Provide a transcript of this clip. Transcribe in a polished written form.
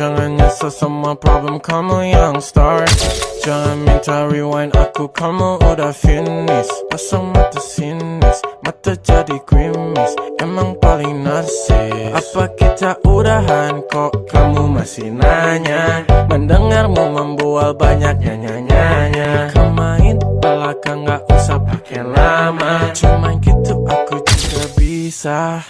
Jangan nyesel semua problem kamu yang start. Jangan minta rewind aku, kamu udah finish. Pasang mata sinis, mata jadi grimis. Emang paling narsis. Apa kita udahan kok kamu masih nanya? Mendengarmu membual banyak nyanyi-nyanyi. Kau main belakang gak usah pakai lama. Cuman gitu aku juga bisa.